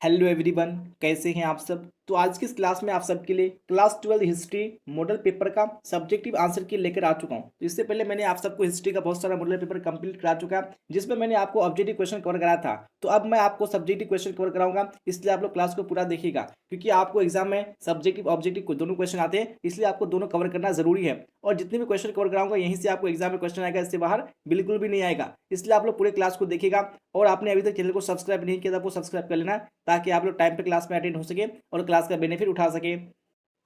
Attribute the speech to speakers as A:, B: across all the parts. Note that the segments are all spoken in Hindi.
A: हेलो एवरीवन, कैसे हैं आप सब। तो आज की इस क्लास में आप सबके लिए क्लास 12 हिस्ट्री मॉडल पेपर का सब्जेक्टिव आंसर की लेकर आ चुका हूं। तो इससे पहले मैंने आप सबको हिस्ट्री का बहुत सारा मॉडल पेपर कंप्लीट करा चुका है, जिसमें मैंने आपको ऑब्जेक्टिव क्वेश्चन कवर कराया था। तो अब मैं आपको सब्जेक्टिव क्वेश्चन कवर कराऊंगा, इसलिए आप लोग क्लास को पूरा देखिएगा, क्योंकि आपको एग्जाम में सब्जेक्टिव ऑब्जेक्टिव दोनों क्वेश्चन आते हैं, इसलिए आपको दोनों कवर करना जरूरी है। और जितने भी क्वेश्चन कवर कराऊंगा यहीं से आपको एग्जाम में क्वेश्चन आएगा, इससे बाहर बिल्कुल भी नहीं आएगा। इसलिए आप लोग पूरे क्लास को देखिएगा। और आपने अभी तक चैनल को सब्सक्राइब नहीं किया तो आपको सब्सक्राइब कर लेना, ताकि आप लोग टाइम पे क्लास में अटेंड हो सके और क्लास का बेनिफिट उठा सके।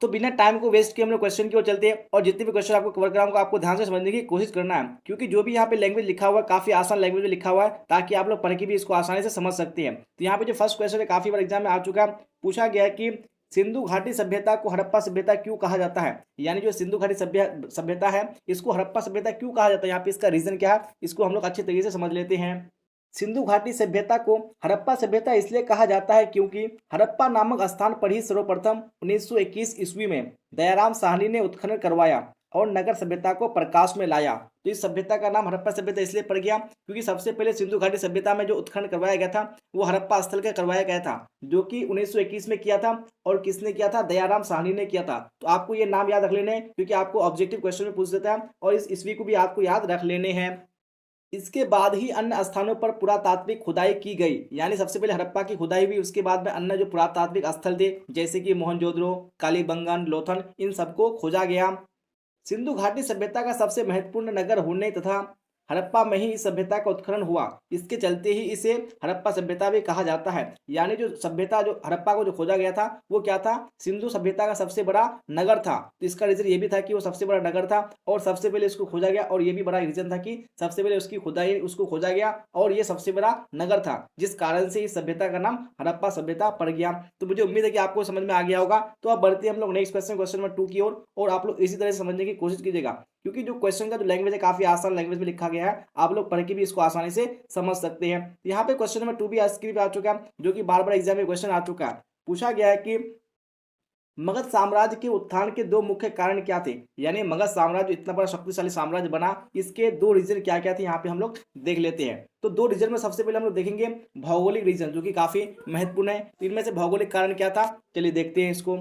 A: तो बिना टाइम को वेस्ट किए हम लोग क्वेश्चन की ओर चलते हैं। और जितने भी क्वेश्चन आपको कवर कराऊंगा आपको ध्यान से समझने की कोशिश करना है, क्योंकि जो भी यहाँ पे लैंग्वेज लिखा हुआ है काफी आसान लैंग्वेज में लिखा हुआ है, ताकि आप लोग पढ़ के भी इसको आसानी से समझ सकते हैं। तो यहाँ पे जो फर्स्ट क्वेश्चन है काफी बार एग्जाम में आ चुका है। पूछा गया है कि सिंधु घाटी सभ्यता को हड़प्पा सभ्यता क्यों कहा जाता है। यानी जो सिंधु घाटी सभ्यता है इसको हड़प्पा सभ्यता क्यों कहा जाता है, यहाँ पे इसका रीजन क्या है, इसको हम लोग अच्छे तरीके से समझ लेते हैं। सिंधु घाटी सभ्यता को हड़प्पा सभ्यता इसलिए कहा जाता है क्योंकि हड़प्पा नामक स्थान पर ही सर्वप्रथम 1921 ईस्वी में दयाराम साहनी ने उत्खनन करवाया और नगर सभ्यता को प्रकाश में लाया। तो इस सभ्यता का नाम हड़प्पा सभ्यता इसलिए पड़ गया क्योंकि सबसे पहले सिंधु घाटी सभ्यता में जो उत्खनन करवाया गया था वो हड़प्पा स्थल का करवाया गया था, जो कि 1921 में किया था। और किसने किया था? दयाराम साहनी ने किया था। तो आपको ये नाम याद रख लेने हैं, क्योंकि आपको ऑब्जेक्टिव क्वेश्चन में पूछ देता है, और इस ईस्वी को भी आपको याद रख लेने हैं। इसके बाद ही अन्य स्थानों पर पुरातात्विक खुदाई की गई, यानी सबसे पहले हड़प्पा की खुदाई हुई, उसके बाद में अन्य जो पुरातात्विक स्थल थे जैसे कि मोहनजोदड़ो, कालीबंगन, लोथल, इन सबको खोजा गया। सिंधु घाटी सभ्यता का सबसे महत्वपूर्ण नगर होने तथा हड़प्पा में ही इस सभ्यता का उत्खनन हुआ, इसके चलते ही इसे हड़प्पा सभ्यता भी कहा जाता है। यानी जो सभ्यता जो हड़प्पा को जो खोजा गया था वो क्या था? सिंधु सभ्यता का सबसे बड़ा नगर था। तो इसका रीजन ये भी था कि वो सबसे बड़ा नगर था और सबसे पहले इसको खोजा गया, और ये भी बड़ा रीजन था कि सबसे पहले उसकी खुदाई उसको खोजा गया और ये सबसे बड़ा नगर था, जिस कारण से इस सभ्यता का नाम हड़प्पा सभ्यता पड़ गया। तो मुझे उम्मीद है कि आपको समझ में आ गया होगा। तो अब बढ़ते हैं हम लोग नेक्स्ट क्वेश्चन, क्वेश्चन नंबर 2 की ओर, और आप लोग इसी तरह से समझने की कोशिश कीजिएगा, क्योंकि जो क्वेश्चन का जो लैंग्वेज है काफी आसान लैंग्वेज में लिखा गया है, आप लोग पढ़ के भी इसको आसानी से समझ सकते हैं। यहाँ पे क्वेश्चन नंबर 2 भी स्क्रीन पे आ चुका है, जो कि बार बार एग्जाम में क्वेश्चन आ चुका है। पूछा गया है कि मगध साम्राज्य के उत्थान के दो मुख्य कारण क्या थे। यानी मगध साम्राज्य इतना बड़ा शक्तिशाली साम्राज्य बना, इसके दो रीजन क्या क्या थे यहाँ पे हम लोग देख लेते हैं। तो दो रीजन में सबसे पहले हम लोग देखेंगे भौगोलिक रीजन, जो कि काफी महत्वपूर्ण है। तो इनमें से भौगोलिक कारण क्या था, चलिए देखते हैं इसको।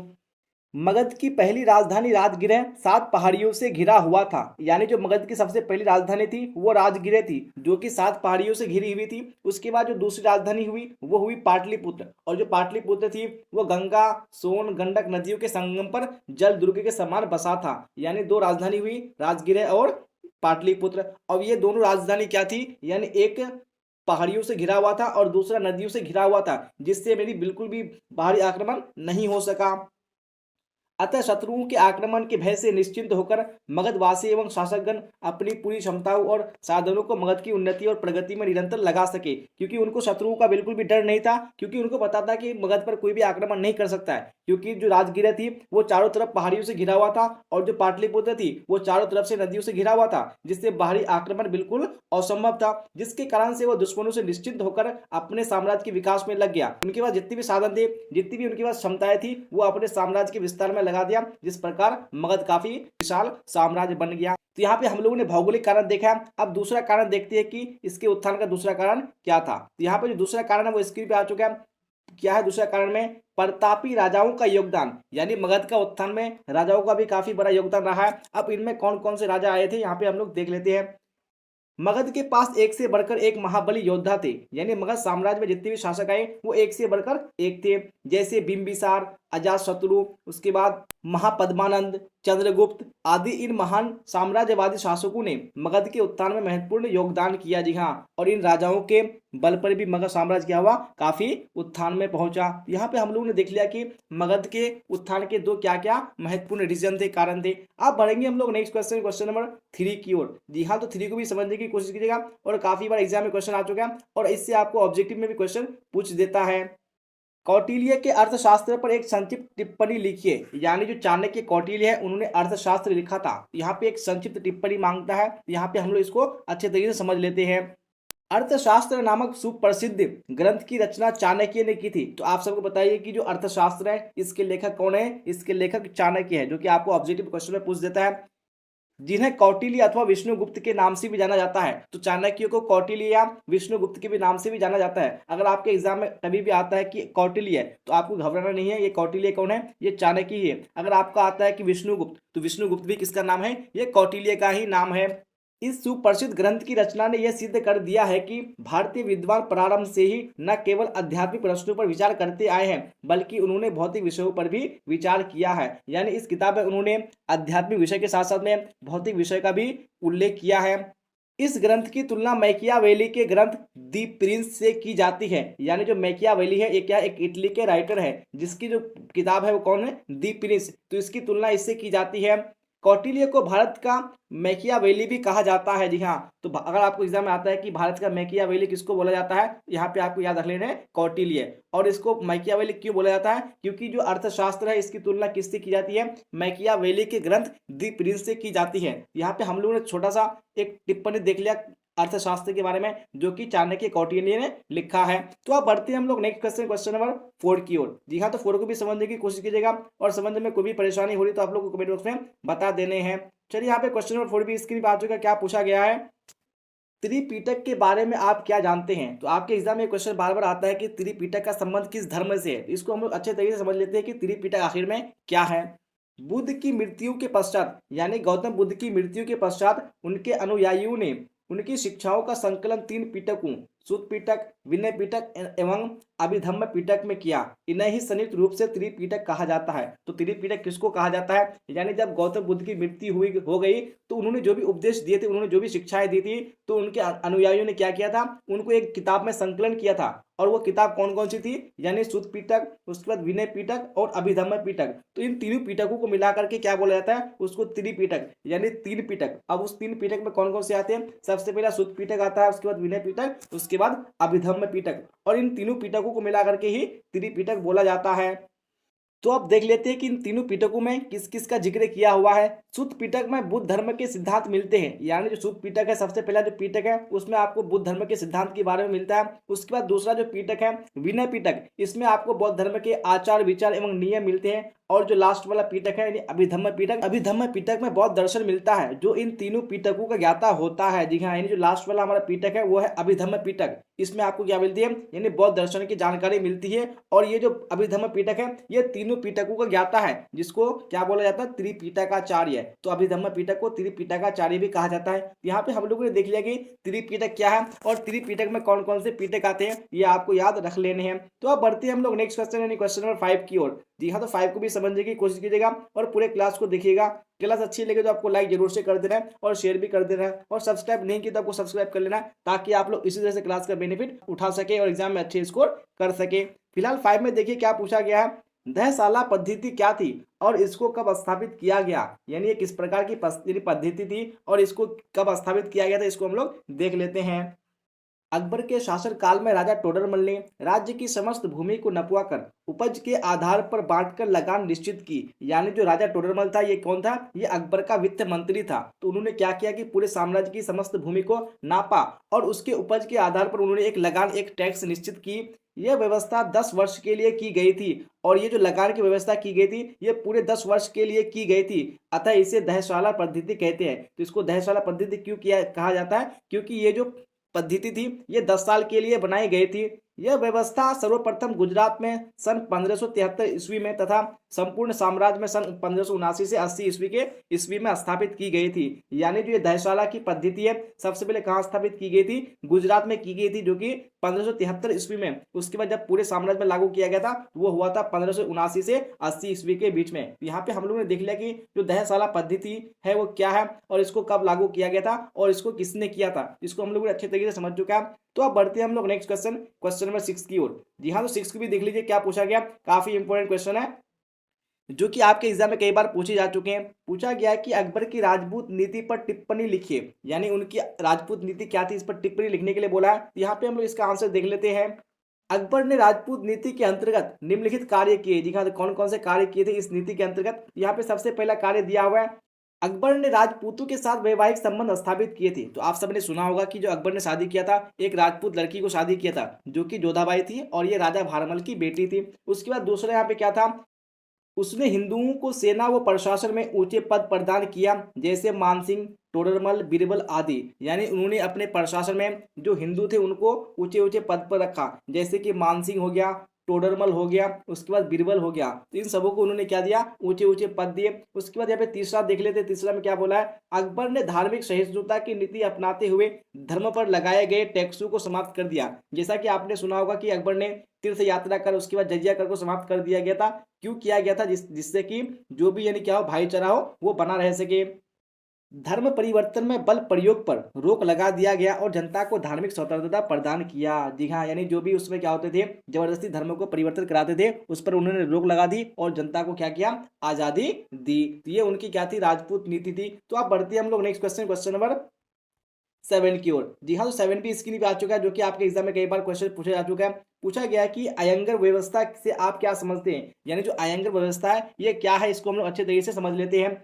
A: मगध की पहली राजधानी राजगिरह 7 पहाड़ियों से घिरा हुआ था। यानी जो मगध की सबसे पहली राजधानी थी वो राजगिरह थी, जो कि 7 पहाड़ियों से घिरी हुई थी। उसके बाद जो दूसरी राजधानी हुई वो हुई पाटलिपुत्र, और जो पाटलिपुत्र थी वो गंगा, सोन, गंडक नदियों के संगम पर जल दुर्ग के समान बसा था। यानी दो राजधानी हुई, राजगिरह और पाटलिपुत्र। अब ये दोनों राजधानी क्या थी? यानी एक पहाड़ियों से घिरा हुआ था और दूसरा नदियों से घिरा हुआ था, जिससे मेरी बिल्कुल भी बाहरी आक्रमण नहीं हो सका। अतः शत्रुओं के आक्रमण के भय से निश्चिंत होकर मगधवासी एवं शासकगण अपनी पूरी क्षमताओं और साधनों को मगध की उन्नति और प्रगति में निरंतर लगा सके, क्योंकि उनको शत्रुओं का बिल्कुल भी डर नहीं था, क्योंकि उनको पता था कि मगध पर कोई भी आक्रमण नहीं कर सकता है। क्योंकि जो राजगिरह थी वो चारों तरफ पहाड़ियों से घिरा हुआ था, और जो पाटलिपुत्र थी वो चारों तरफ से नदियों से घिरा हुआ था, जिससे बाहरी आक्रमण बिल्कुल असंभव था। जिसके कारण से वो दुश्मनों से निश्चिंत होकर अपने साम्राज्य के विकास में लग गया। उनके पास जितने भी साधन थे, जितनी भी उनके पास क्षमताएं थी, वो अपने साम्राज्य के विस्तार में लगा दिया, जिस प्रकार मगध काफी विशाल साम्राज्य बन गया। तो यहाँ पे हम लोगों ने भौगोलिक कारण देखा। अब दूसरा कारण देखते हैं कि इसके उत्थान का दूसरा कारण क्या था। तो यहाँ पे जो दूसरा कारण है वो स्क्रीन पे आ चुका है। क्या है दूसरा कारण में? प्रतापी राजाओं का योगदान। यानी मगध का उत्थान में राजाओं का भी काफी बड़ा योगदान रहा है। अब इनमें कौन कौन से राजा आए थे यहाँ पे हम लोग देख लेते हैं। मगध के पास एक से बढ़कर एक महाबली योद्धा थे। यानी मगध साम्राज्य में जितने भी शासक आए वो एक से बढ़कर एक थे, जैसे बिंबिसार, अजातशत्रु, उसके बाद महापद्मानंद, चंद्रगुप्त आदि। इन महान साम्राज्यवादी शासकों ने मगध के उत्थान में महत्वपूर्ण योगदान किया। जी हाँ, और इन राजाओं के बल पर भी मगध साम्राज्य क्या हुआ, काफी उत्थान में पहुंचा। यहाँ पे हम लोगों ने देख लिया कि मगध के उत्थान के दो क्या क्या महत्वपूर्ण रीजन थे, कारण थे। अब बढ़ेंगे हम लोग नेक्स्ट क्वेश्चन, क्वेश्चन नंबर 3 की ओर। जी हाँ, तो 3 को भी समझने की कोशिश कीजिएगा, और काफी बार एग्जाम में क्वेश्चन आ चुका है, और इससे आपको ऑब्जेक्टिव में भी क्वेश्चन पूछ देता है। कौटिल्य के अर्थशास्त्र पर एक संक्षिप्त टिप्पणी लिखिए। यानी जो चाणक्य कौटिल्य है उन्होंने अर्थशास्त्र लिखा था, यहाँ पे एक संक्षिप्त टिप्पणी मांगता है। यहाँ पे हम लोग इसको अच्छे तरीके से समझ लेते हैं। अर्थशास्त्र नामक सुप्रसिद्ध ग्रंथ की रचना चाणक्य ने की थी। तो आप सबको बताइए कि जो अर्थशास्त्र है इसके लेखक कौन है? इसके लेखक चाणक्य है, जो कि आपको ऑब्जेक्टिव क्वेश्चन में पूछ देता है। जिन्हें कौटिल्य अथवा विष्णुगुप्त के नाम से भी जाना जाता है। तो चाणक्य को कौटिल्य या विष्णुगुप्त के भी नाम से भी जाना जाता है। अगर आपके एग्जाम में कभी भी आता है कि कौटिल्य है तो आपको घबराना नहीं है, ये कौटिल्य कौन है, ये चाणक्य ही है। अगर आपका आता है कि विष्णुगुप्त, तो विष्णुगुप्त भी किसका नाम है, ये कौटिल्य का ही नाम है। इस सुप्रसिद्ध ग्रंथ की रचना ने यह सिद्ध कर दिया है कि भारतीय विद्वान प्रारंभ से ही न केवल आध्यात्मिक प्रश्नों पर विचार करते आए हैं, बल्कि उन्होंने भौतिक विषयों पर भी विचार किया है। यानी इस किताब में उन्होंने आध्यात्मिक विषय के साथ साथ में भौतिक विषय का भी उल्लेख किया है। इस ग्रंथ की तुलना मैकियावेली के ग्रंथ दी प्रिंस से की जाती है। यानी जो मैकियावेली है, ये क्या, एक इटली के राइटर है, जिसकी जो किताब है वो कौन है, दी प्रिंस। तो इसकी तुलना इससे की जाती है। कौटिल्य को भारत का मैकियावेली भी कहा जाता है। जी हाँ, तो अगर आपको एग्जाम में आता है कि भारत का मैकियावेली किसको बोला जाता है, यहाँ पे आपको याद रख लेना है कौटिल्य। और इसको मैकियावेली क्यों बोला जाता है, क्योंकि जो अर्थशास्त्र है इसकी तुलना किससे की जाती है, मैकियावेली के ग्रंथ दी प्रिंस से की जाती है। यहाँ पे हम लोगों ने छोटा सा एक टिप्पणी देख लिया अर्थशास्त्र के बारे में, जो कि चाणक्य कौटिल्य ने लिखा है। तो अब बढ़ते हैं हम लोग नेक्स्ट क्वेश्चन, क्वेश्चन नंबर 4 की ओर। जी हाँ, तो 4 को भी समझने की कोशिश कीजिएगा, और समझने में कोई भी परेशानी हो रही तो आप लोग को कमेंट बॉक्स में बता देने हैं। चलिए, यहाँ पे क्वेश्चन नंबर 4 भी स्क्रीन पर आ चुका है। क्या पूछा गया है, त्रिपिटक के बारे में आप क्या जानते हैं। तो आपके एग्जाम में क्वेश्चन बार बार आता है कि त्रिपिटक का संबंध किस धर्म से है। इसको हम लोग अच्छे तरीके से समझ लेते हैं कि त्रिपिटक आखिर में क्या है। बुद्ध की मृत्यु के पश्चात, यानी गौतम बुद्ध की मृत्यु के पश्चात उनके अनुयायियों ने उनकी शिक्षाओं का संकलन 3 पिटकों, सुत्त पिटक, विनय पिटक एवं अभिधम्म पिटक में किया। इन्हें ही संयुक्त रूप से त्रिपिटक कहा जाता है। तो त्रिपिटक किसको कहा जाता है, यानी जब गौतम बुद्ध की मृत्यु हो गई तो उन्होंने जो भी उपदेश दिए थे, उन्होंने जो भी शिक्षाएं दी थी, तो उनके अनुयायियों ने क्या किया था, उनको एक किताब में संकलन किया था। और वो किताब कौन कौन सी थी, यानी सुत्त पिटक, उसके बाद विनय पिटक और अभिधम्म पिटक। तो इन तीनों पिटकों को मिलाकर के क्या बोला जाता है, उसको त्रिपिटक, यानी 3 पिटक। अब उस 3 पिटक में कौन कौन से आते हैं, सबसे पहला सुत्त पिटक आता है, उसके बाद विनय पिटक, उसके बाद अभिधम्म पिटक। और इन तीनों पिटकों को मिलाकर के ही त्रिपिटक बोला जाता है। तो अब देख लेते हैं कि इन तीनों पिटकों में किस किस का जिक्र किया हुआ है। सुत्त पिटक में बुद्ध धर्म के सिद्धांत मिलते हैं। यानी जो सुत्त पिटक है, सबसे पहला जो पिटक है, उसमें आपको बुद्ध धर्म के सिद्धांत के बारे में मिलता है। उसके बाद दूसरा जो पिटक है, विनय पिटक, इसमें आपको बौद्ध धर्म के आचार विचार एवं नियम मिलते हैं। और जो लास्ट वाला पिटक है, यानी अभिधम्म पिटक, अभिधम्म पिटक में बौद्ध दर्शन मिलता है, जो इन तीनों पिटकों का ज्ञाता होता है। जी हाँ, यानी जो लास्ट वाला हमारा पिटक है वो है अभिधम्म पिटक। इसमें आपको क्या मिलती है, यानी बौद्ध दर्शन की जानकारी मिलती है। और ये जो अभिधम्म पिटक है, ये तीनों पिटकों का ज्ञाता है, जिसको क्या बोला जाता है, त्रिपिटकाचार्य। तो अभिधम्म पिटक को त्रिपिटकाचार्य भी कहा जाता है। यहाँ पे हम लोगों ने देख लिया कि त्रिपिटक क्या है और त्रिपिटक में कौन कौन से पिटक आते हैं, ये आपको याद रख लेने हैं। तो अब बढ़ते हैं हम लोग नेक्स्ट क्वेश्चन, यानी क्वेश्चन नंबर 5 की ओर। जी हाँ, तो 5 को भी समझने की कोशिश कीजिएगा और पूरे क्लास को देखिएगा। क्लास अच्छी लगे तो आपको लाइक जरूर से कर देना है और शेयर भी कर देना है, और सब्सक्राइब नहीं किया तो आपको सब्सक्राइब कर लेना है, ताकि आप लोग इसी तरह से क्लास का बेनिफिट उठा सके और एग्जाम में अच्छे स्कोर कर सके। फिलहाल 5 में देखिए क्या पूछा गया है, दहशाला पद्धति क्या थी और इसको कब स्थापित किया गया। यानी ये किस प्रकार की पद्धति थी और इसको कब स्थापित किया गया था, इसको हम लोग देख लेते हैं। अकबर के शासन काल में राजा टोडरमल ने राज्य की समस्त भूमि को नपवाकर उपज के आधार पर बांटकर लगान निश्चित की। यानी जो राजा टोडरमल था, ये कौन था, ये अकबर का वित्त मंत्री था। तो उन्होंने क्या किया कि पूरे साम्राज्य की समस्त भूमि को नापा और उसके उपज के आधार पर उन्होंने एक लगान, एक टैक्स निश्चित की। यह व्यवस्था 10 वर्ष के लिए की गई थी, और ये जो लगान की व्यवस्था की गई थी, ये पूरे 10 वर्ष के लिए की गई थी। अतः इसे दहशाला पद्धति कहते हैं। तो इसको दहशाला पद्धति क्यों किया कहा जाता है, क्योंकि ये जो पद्धति थी ये 10 साल के लिए बनाई गई थी। यह व्यवस्था सर्वप्रथम गुजरात में सन 1573 ईस्वी में तथा संपूर्ण साम्राज्य में सन 1579 से 80 ईस्वी में स्थापित की गई थी। यानी जो ये दहशाला की पद्धति है, सबसे पहले कहाँ स्थापित की गई थी, गुजरात में की गई थी, जो कि 1573 ईस्वी में। उसके बाद जब पूरे साम्राज्य में लागू किया गया था, वो हुआ था 1579 से 80 ईस्वी के बीच में। यहाँ पे हम लोगों ने देख लिया कि जो दहशाला पद्धति है वो क्या है और इसको कब लागू किया गया था और इसको किसने किया था, इसको हम लोग अच्छे तरीके से समझ चुका है। तो अब बढ़ते हैं हम लोग नेक्स्ट क्वेश्चन, क्वेश्चन नंबर 6 की ओर। जी हाँ, तो 6 को भी देख लीजिए क्या पूछा गया। काफी इंपॉर्टेंट क्वेश्चन है, जो कि आपके एग्जाम में कई बार पूछे जा चुके हैं। पूछा गया है कि अकबर की राजपूत नीति पर टिप्पणी लिखिए। यानी उनकी राजपूत नीति क्या थी, इस पर टिप्पणी लिखने के लिए बोला है। यहाँ पे हम लोग इसका आंसर देख लेते हैं। अकबर ने राजपूत नीति के अंतर्गत निम्नलिखित कार्य किए। जी हाँ, कौन कौन से कार्य किए थे इस नीति के अंतर्गत। यहाँ पे सबसे पहला कार्य दिया हुआ है, अकबर ने राजपूतों के साथ वैवाहिक संबंध स्थापित किए थे। तो आप सबने सुना होगा कि जो अकबर ने शादी किया था, एक राजपूत लड़की को शादी किया था, जो कि जोधाबाई थी, और ये राजा भारमल की बेटी थी। उसके बाद दूसरा यहाँ पे क्या था, उसने हिंदुओं को सेना व प्रशासन में ऊंचे पद प्रदान किया, जैसे मानसिंह, टोडरमल, बीरबल आदि। यानी उन्होंने अपने प्रशासन में जो हिंदू थे उनको ऊंचे ऊंचे पद पर रखा, जैसे कि मानसिंह हो गया, टोडरमल हो गया, उसके बाद बीरबल हो गया। तो इन सबों को उन्होंने क्या दिया, ऊंचे ऊंचे पद दिए। उसके बाद यहाँ पे तीसरा देख लेते, तीसरा में क्या बोला है, अकबर ने धार्मिक सहिष्णुता की नीति अपनाते हुए धर्म पर लगाए गए टैक्सों को समाप्त कर दिया। जैसा कि आपने सुना होगा कि अकबर ने तीर्थ यात्रा कर उसके बाद जजिया कर को समाप्त कर दिया गया था। क्यों किया गया था, जिससे कि जो भी यानी क्या हो, भाईचारा हो, वो बना रह सके। धर्म परिवर्तन में बल प्रयोग पर रोक लगा दिया गया और जनता को धार्मिक स्वतंत्रता प्रदान किया। जी हाँ, यानी जो भी उसमें क्या होते थे, जबरदस्ती धर्म को परिवर्तन कराते थे, उस पर उन्होंने रोक लगा दी और जनता को क्या किया, आजादी दी। तो ये उनकी क्या थी, राजपूत नीति थी। तो आप बढ़ते हैं हम लोग नेक्स्ट क्वेश्चन, क्वेश्चन नंबर 7 की ओर। जी हाँ, तो 7 भी स्क्रीन पे आ चुका है, जो कि आपके एग्जाम में कई बार क्वेश्चन पूछा जा चुका है। पूछा गया कि अयंगर व्यवस्था से आप क्या समझते हैं, यानी जो अयंगर व्यवस्था है ये क्या है, इसको हम लोग अच्छे तरीके से समझ लेते हैं।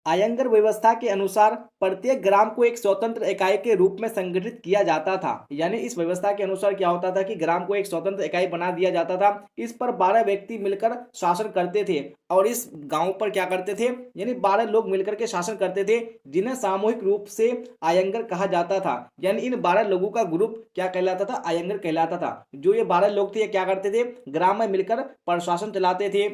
A: आयंगर व्यवस्था के अनुसार प्रत्येक ग्राम को एक स्वतंत्र इकाई के रूप में संगठित किया जाता था। यानी इस व्यवस्था के अनुसार क्या होता था कि ग्राम को एक स्वतंत्र इकाई बना दिया जाता था। इस पर 12 व्यक्ति मिलकर शासन करते थे और इस गांव पर क्या करते थे, यानी 12 लोग मिलकर के शासन करते थे, जिन्हें सामूहिक रूप से आयंगर कहा जाता था। यानी इन 12 लोगों का ग्रुप क्या कहलाता था, आयंगर कहलाता था। जो ये 12 लोग थे, ये क्या करते थे, ग्राम में मिलकर प्रशासन चलाते थे।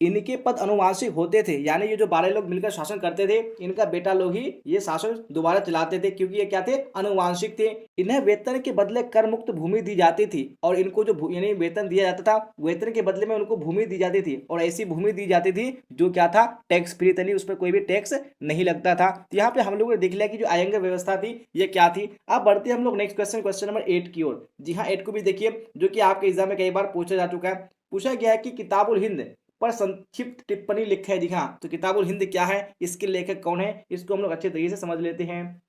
A: इनके पद अनुवांशिक होते थे, यानी ये जो 12 लोग मिलकर शासन करते थे, इनका बेटा लोग ही ये शासन दोबारा चलाते थे, क्योंकि ये क्या थे, अनुवांशिक थे। इन्हें वेतन के बदले कर मुक्त भूमि दी जाती थी और इनको जो यानी वेतन दिया जाता था, वेतन के बदले में उनको भूमि दी जाती थी और ऐसी भूमि दी जाती थी जो क्या था, टैक्स फ्री थी, उस पर कोई भी टैक्स नहीं लगता था। तो यहाँ पे हम लोगों ने देख लिया कि जो आयंगर व्यवस्था थी ये क्या थी। अब बढ़ते हैं हम लोग नेक्स्ट क्वेश्चन, क्वेश्चन नंबर 8 की ओर। जी हाँ, 8 को भी देखिए, जो कि आपके एग्जाम में कई बार पूछा जा चुका है। पूछा गया है कि किताबुल हिंद पर संक्षिप्त टिप्पणी लिखा है। जी हाँ, तो किताबुल हिंद क्या है, इसके लेखक कौन है, इसको हम लोग अच्छे तरीके से समझ लेते हैं।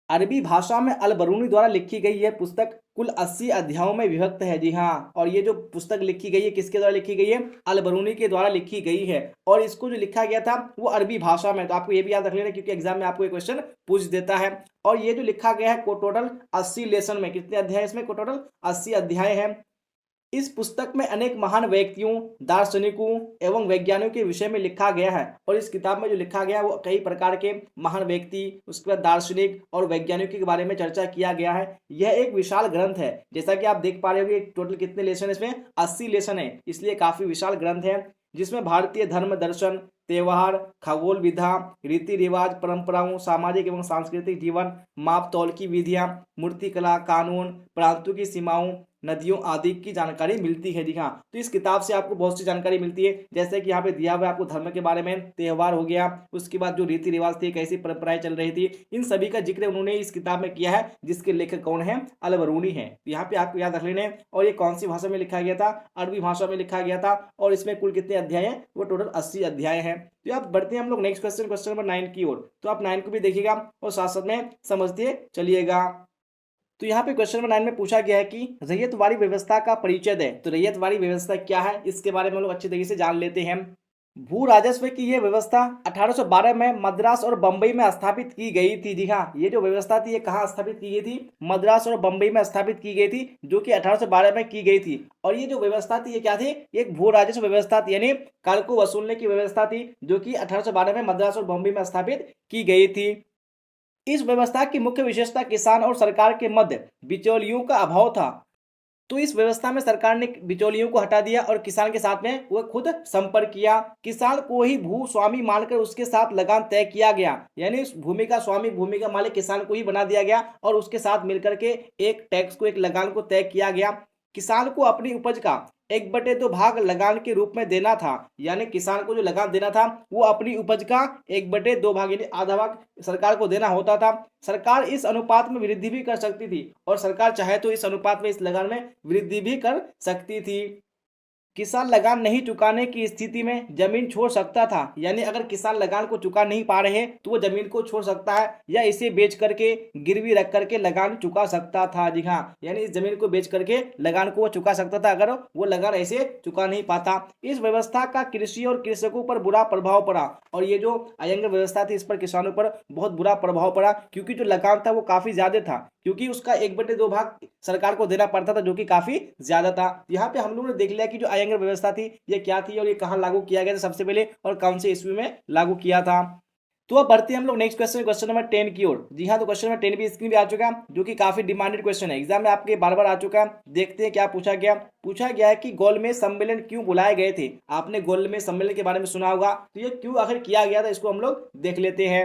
A: अरबी भाषा में अल बरूनी द्वारा लिखी गई यह पुस्तक कुल 80 अध्यायों में विभक्त है। जी हाँ, और ये जो पुस्तक लिखी गई है किसके द्वारा लिखी गई है, अल बरूनी के द्वारा लिखी गई है। और इसको जो लिखा गया था वो अरबी भाषा में। तो आपको ये भी याद रख लेना, क्योंकि एग्जाम में आपको ये क्वेश्चन पूछ देता है। और ये जो लिखा गया है को टोटल 80 लेसन में, कितने अध्याय इसमें, को टोटल 80 अध्याय है। इस पुस्तक में अनेक महान व्यक्तियों, दार्शनिकों एवं वैज्ञानिकों के विषय में लिखा गया है। और इस किताब में जो लिखा गया है वो कई प्रकार के महान व्यक्ति, उसके बाद दार्शनिक और वैज्ञानिकों के बारे में चर्चा किया गया है। यह एक विशाल ग्रंथ है, जैसा कि आप देख पा रहे होंगे। टोटल कितने लेसन इसमें, 80 लेसन है, इसलिए काफी विशाल ग्रंथ है। जिसमें भारतीय धर्म, दर्शन, त्योहार, खगोल विधा, रीति रिवाज, परंपराओं, सामाजिक एवं सांस्कृतिक जीवन, माप तौल की विधियां, मूर्तिकला, कानून, प्रांतों की सीमाओं, नदियों आदि की जानकारी मिलती है। जी हाँ, तो इस किताब से आपको बहुत सी जानकारी मिलती है, जैसे कि यहाँ पे दिया हुआ है आपको धर्म के बारे में, त्योहार हो गया, उसके बाद जो रीति रिवाज थे, कैसी परंपराएं चल रही थी, इन सभी का जिक्र उन्होंने इस किताब में किया है, जिसके लेखक कौन है, अल बरूनी है। तो यहाँ पे आपको याद रख लेने। और ये कौन सी भाषा में लिखा गया था, अरबी भाषा में लिखा गया था। और इसमें कुल कितने अध्याय हैं, वो टोटल 80 अध्याय हैं। तो आप बढ़ते हैं हम लोग नेक्स्ट क्वेश्चन, क्वेश्चन नंबर 9 की ओर। तो आप 9 को भी देखिएगा और साथ साथ में समझते चलिएगा। तो यहाँ पे क्वेश्चन नंबर 9 में पूछा गया है कि रैयतवाड़ी व्यवस्था का परिचय दें। तो रैयतवाड़ी व्यवस्था क्या है, इसके बारे में हम लोग अच्छे तरीके से जान लेते हैं। भू राजस्व की यह व्यवस्था 1812 में मद्रास और बंबई में स्थापित की गई थी। जी हाँ, ये जो व्यवस्था थी ये कहाँ स्थापित की गई थी, मद्रास और बंबई में स्थापित की गई थी, जो कि 1812 में की गई थी। और ये जो व्यवस्था थी ये क्या थी, एक भू राजस्व व्यवस्था थी, यानी कर को वसूलने की व्यवस्था थी, जो कि 1812 में मद्रास और बंबई में स्थापित की गई थी। इस व्यवस्था की मुख्य विशेषता किसान और सरकार के मध्य बिचौलियों का अभाव था। तो इस व्यवस्था में सरकार ने बिचौलियों को हटा दिया और किसान के साथ में वह खुद संपर्क किया। किसान को ही भू स्वामी मानकर उसके साथ लगान तय किया गया, यानी उस भूमि का स्वामी, भूमि का मालिक किसान को ही बना दिया गया और उसके साथ मिलकर के एक टैक्स को, एक लगान को तय किया गया। किसान को अपनी उपज का 1/2 भाग लगान के रूप में देना था, यानी किसान को जो लगान देना था वो अपनी उपज का 1/2 भाग, यानी आधा भाग सरकार को देना होता था। सरकार इस अनुपात में वृद्धि भी कर सकती थी और सरकार चाहे तो इस अनुपात में, इस लगान में वृद्धि भी कर सकती थी। किसान लगान नहीं चुकाने की स्थिति में जमीन छोड़ सकता था, यानी अगर किसान लगान को चुका नहीं पा रहे तो वो जमीन को छोड़ सकता है या इसे बेच करके, गिरवी रख करके लगान चुका सकता था। जी हाँ, यानी इस जमीन को बेच करके लगान को वो चुका सकता था अगर वो लगान ऐसे चुका नहीं पाता। इस व्यवस्था का कृषि और कृषकों पर बुरा प्रभाव पड़ा और ये जो अयंगर व्यवस्था थी इस पर किसानों पर बहुत बुरा प्रभाव पड़ा, क्योंकि जो लगान था वो काफी ज्यादा था, क्योंकि उसका 1/2 भाग सरकार को देना पड़ता था, जो कि काफी ज्यादा था। यहाँ पे हम लोगों ने देख लिया कि जो ट्रायंगल व्यवस्था थी, ये क्या थी और ये कहाँ लागू किया गया था सबसे पहले और कौन से ईस्वी में लागू किया था। तो अब बढ़ते हैं हम लोग नेक्स्ट क्वेश्चन, क्वेश्चन नंबर 10 की ओर। जी हाँ, तो क्वेश्चन नंबर 10 भी स्क्रीन पे आ चुका है, जो कि काफी डिमांडेड क्वेश्चन है, एग्जाम में आपके बार बार आ चुका है। देखते हैं क्या पूछा गया। पूछा गया है कि गोलमेज सम्मेलन क्यों बुलाए गए थे। आपने गोलमेज सम्मेलन के बारे में सुना होगा, तो ये क्यों आखिर किया गया था, इसको हम लोग देख लेते हैं।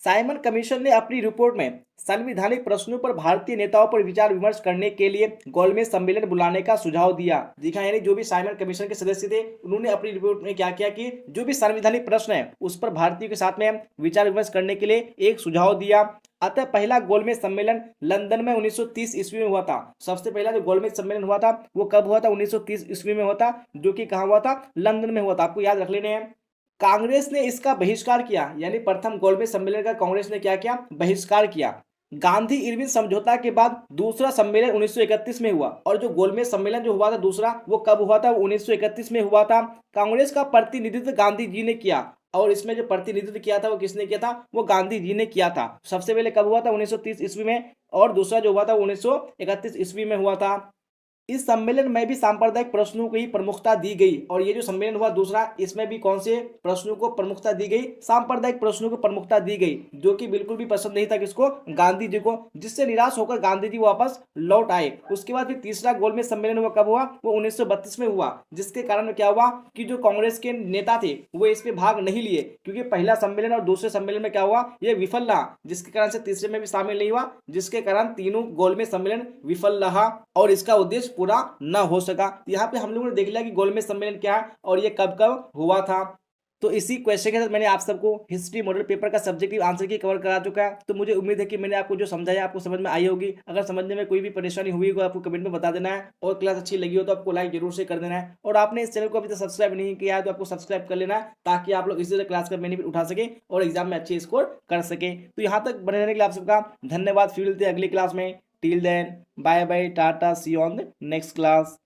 A: साइमन कमीशन ने अपनी रिपोर्ट में संवैधानिक प्रश्नों पर भारतीय नेताओं पर विचार विमर्श करने के लिए गोलमेज सम्मेलन बुलाने का सुझाव दिया। दिखा यानी जो भी साइमन कमीशन के सदस्य थे, उन्होंने अपनी रिपोर्ट में क्या किया कि जो भी संवैधानिक प्रश्न है उस पर भारतीयों के साथ में विचार विमर्श करने के लिए एक सुझाव दिया। अतः पहला गोलमेज सम्मेलन लंदन में 1930 ईस्वी में हुआ था। सबसे पहला जो गोलमेज सम्मेलन हुआ था वो कब हुआ था, 1930 ईस्वी में हुआ था, जो कि कहाँ हुआ था, लंदन में हुआ था। आपको याद रख लेने हैं। कांग्रेस ने इसका बहिष्कार किया, यानी प्रथम गोलमेज सम्मेलन का कांग्रेस ने क्या किया, बहिष्कार किया। गांधी इरविन समझौता के बाद दूसरा सम्मेलन 1931 में हुआ, और जो गोलमेज सम्मेलन जो हुआ था दूसरा, वो कब हुआ था, 1931 में हुआ था। कांग्रेस का प्रतिनिधित्व गांधी जी ने किया, और इसमें जो प्रतिनिधित्व किया था वो किसने किया था, वो गांधी जी ने किया था। सबसे पहले कब हुआ था, 1930 ईस्वी में, और दूसरा जो हुआ था 1931 ईस्वी में हुआ था। इस सम्मेलन में भी सांप्रदायिक प्रश्नों को ही प्रमुखता दी गई, और ये जो सम्मेलन हुआ दूसरा, इसमें भी कौन से प्रश्नों को प्रमुखता दी गई, सांप्रदायिक प्रश्नों को प्रमुखता दी गई, जो कि बिल्कुल भी पसंद नहीं था किसको, गांधी जी को, जिससे निराश होकर गांधी जी वापस लौट आए। उसके बाद फिर तीसरा गोलमेज सम्मेलन हुआ, कब हुआ, वो 1932 में हुआ, जिसके कारण क्या हुआ कि जो कांग्रेस के नेता थे वो इस पे भाग नहीं लिए, क्योंकि पहला सम्मेलन और दूसरे सम्मेलन में क्या हुआ, ये विफल रहा, जिसके कारण से तीसरे में भी शामिल नहीं हुआ, जिसके कारण तीनों गोलमेज सम्मेलन विफल रहा और इसका उद्देश्य पूरा न हो सका। यहाँ पे हम लोगों ने देख लिया कि गोलमेज सम्मेलन क्या है और ये कब कब हुआ था। तो इसी क्वेश्चन के साथ मैंने आप सबको हिस्ट्री मॉडल पेपर का सब्जेक्टिव आंसर की कवर करा चुका है। तो मुझे उम्मीद है कि मैंने आपको जो समझाया आपको समझ में आई होगी। अगर समझने में कोई भी परेशानी हुई हो आपको कमेंट में बता देना है, और क्लास अच्छी लगी हो तो आपको लाइक जरूर से कर देना है, और आपने इस चैनल को अभी तक सब्सक्राइब नहीं किया है तो आपको सब्सक्राइब कर लेना है, ताकि आप लोग इसी तरह क्लास का बेनिफिट उठा सके और एग्जाम में अच्छे स्कोर कर सके। तो यहाँ तक बने रहने के लिए आप सबका धन्यवाद। फिर मिलते हैं अगली क्लास में। टिल देन बाय बाय, टाटा, see you on the next class.